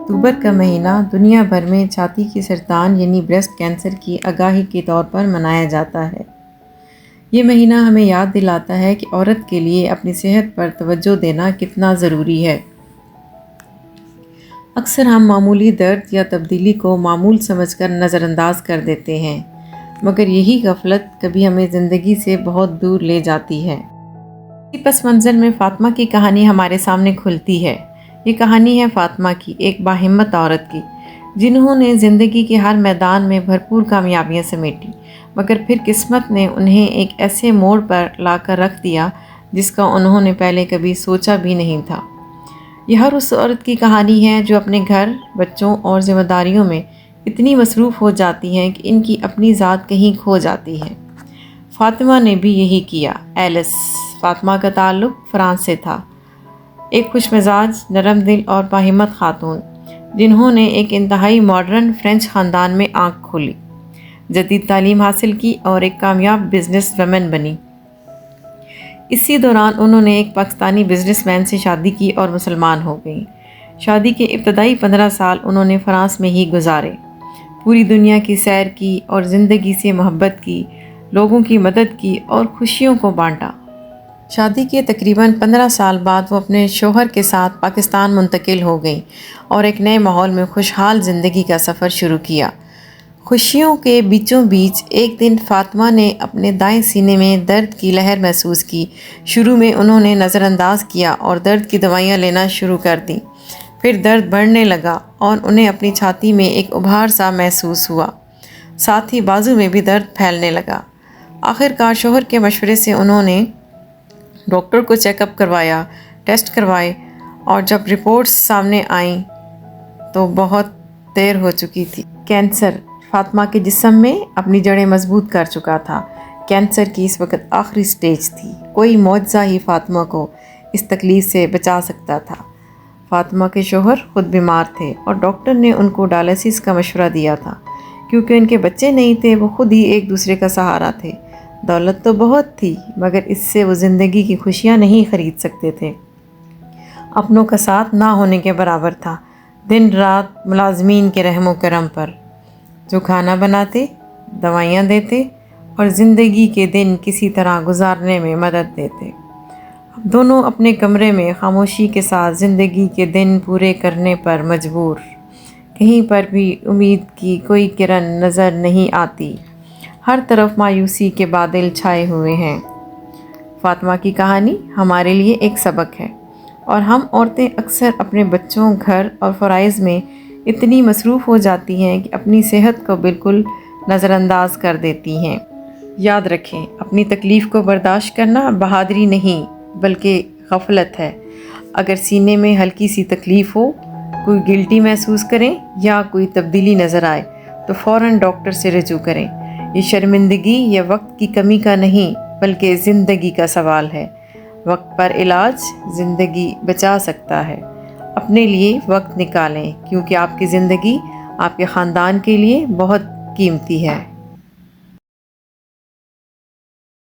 اکتوبر کا مہینہ دنیا بھر میں چھاتی کی سرطان یعنی بریسٹ کینسر کی آگاہی کے طور پر منایا جاتا ہے۔ یہ مہینہ ہمیں یاد دلاتا ہے کہ عورت کے لیے اپنی صحت پر توجہ دینا کتنا ضروری ہے۔ اکثر ہم معمولی درد یا تبدیلی کو معمول سمجھ کر نظر انداز کر دیتے ہیں، مگر یہی غفلت کبھی ہمیں زندگی سے بہت دور لے جاتی ہے۔ اسی پس منظر میں فاطمہ کی کہانی ہمارے سامنے کھلتی ہے۔ یہ کہانی ہے فاطمہ کی، ایک باہمت عورت کی، جنہوں نے زندگی کے ہر میدان میں بھرپور کامیابیاں سمیٹی، مگر پھر قسمت نے انہیں ایک ایسے موڑ پر لا کر رکھ دیا جس کا انہوں نے پہلے کبھی سوچا بھی نہیں تھا۔ یہ ہر اس عورت کی کہانی ہے جو اپنے گھر، بچوں اور ذمہ داریوں میں اتنی مصروف ہو جاتی ہیں کہ ان کی اپنی ذات کہیں کھو جاتی ہے۔ فاطمہ نے بھی یہی کیا۔ ایلس فاطمہ کا تعلق فرانس سے تھا، ایک خوش مزاج، نرم دل اور باہمت خاتون، جنہوں نے ایک انتہائی ماڈرن فرینچ خاندان میں آنکھ کھولی، جدید تعلیم حاصل کی اور ایک کامیاب بزنس ویمن بنی۔ اسی دوران انہوں نے ایک پاکستانی بزنس مین سے شادی کی اور مسلمان ہو گئیں۔ شادی کے ابتدائی 15 سال انہوں نے فرانس میں ہی گزارے، پوری دنیا کی سیر کی اور زندگی سے محبت کی، لوگوں کی مدد کی اور خوشیوں کو بانٹا۔ شادی کے تقریباً 15 سال بعد وہ اپنے شوہر کے ساتھ پاکستان منتقل ہو گئیں اور ایک نئے ماحول میں خوشحال زندگی کا سفر شروع کیا۔ خوشیوں کے بیچوں بیچ ایک دن فاطمہ نے اپنے دائیں سینے میں درد کی لہر محسوس کی۔ شروع میں انہوں نے نظر انداز کیا اور درد کی دوائیاں لینا شروع کر دیں۔ پھر درد بڑھنے لگا اور انہیں اپنی چھاتی میں ایک ابھار سا محسوس ہوا، ساتھ ہی بازو میں بھی درد پھیلنے لگا۔ آخر کار شوہر کے مشورے سے انہوں نے ڈاکٹر کو چیک اپ کروایا، ٹیسٹ کروائے، اور جب رپورٹس سامنے آئیں تو بہت دیر ہو چکی تھی۔ کینسر فاطمہ کے جسم میں اپنی جڑیں مضبوط کر چکا تھا۔ کینسر کی اس وقت آخری سٹیج تھی۔ کوئی معجزہ ہی فاطمہ کو اس تکلیف سے بچا سکتا تھا۔ فاطمہ کے شوہر خود بیمار تھے اور ڈاکٹر نے ان کو ڈائلیسس کا مشورہ دیا تھا۔ کیونکہ ان کے بچے نہیں تھے، وہ خود ہی ایک دوسرے کا سہارا تھے۔ دولت تو بہت تھی، مگر اس سے وہ زندگی کی خوشیاں نہیں خرید سکتے تھے۔ اپنوں کا ساتھ نہ ہونے کے برابر تھا۔ دن رات ملازمین کے رحم و کرم پر، جو کھانا بناتے، دوائیاں دیتے اور زندگی کے دن کسی طرح گزارنے میں مدد دیتے۔ اب دونوں اپنے کمرے میں خاموشی کے ساتھ زندگی کے دن پورے کرنے پر مجبور۔ کہیں پر بھی امید کی کوئی کرن نظر نہیں آتی، ہر طرف مایوسی کے بادل چھائے ہوئے ہیں۔ فاطمہ کی کہانی ہمارے لیے ایک سبق ہے، اور ہم عورتیں اکثر اپنے بچوں، گھر اور فرائض میں اتنی مصروف ہو جاتی ہیں کہ اپنی صحت کو بالکل نظر انداز کر دیتی ہیں۔ یاد رکھیں، اپنی تکلیف کو برداشت کرنا بہادری نہیں بلکہ غفلت ہے۔ اگر سینے میں ہلکی سی تکلیف ہو، کوئی گلٹی محسوس کریں یا کوئی تبدیلی نظر آئے تو فوراً ڈاکٹر سے رجوع کریں۔ یہ شرمندگی یا وقت کی کمی کا نہیں بلکہ زندگی کا سوال ہے۔ وقت پر علاج زندگی بچا سکتا ہے۔ اپنے لیے وقت نکالیں، کیونکہ آپ کی زندگی آپ کے خاندان کے لیے بہت قیمتی ہے۔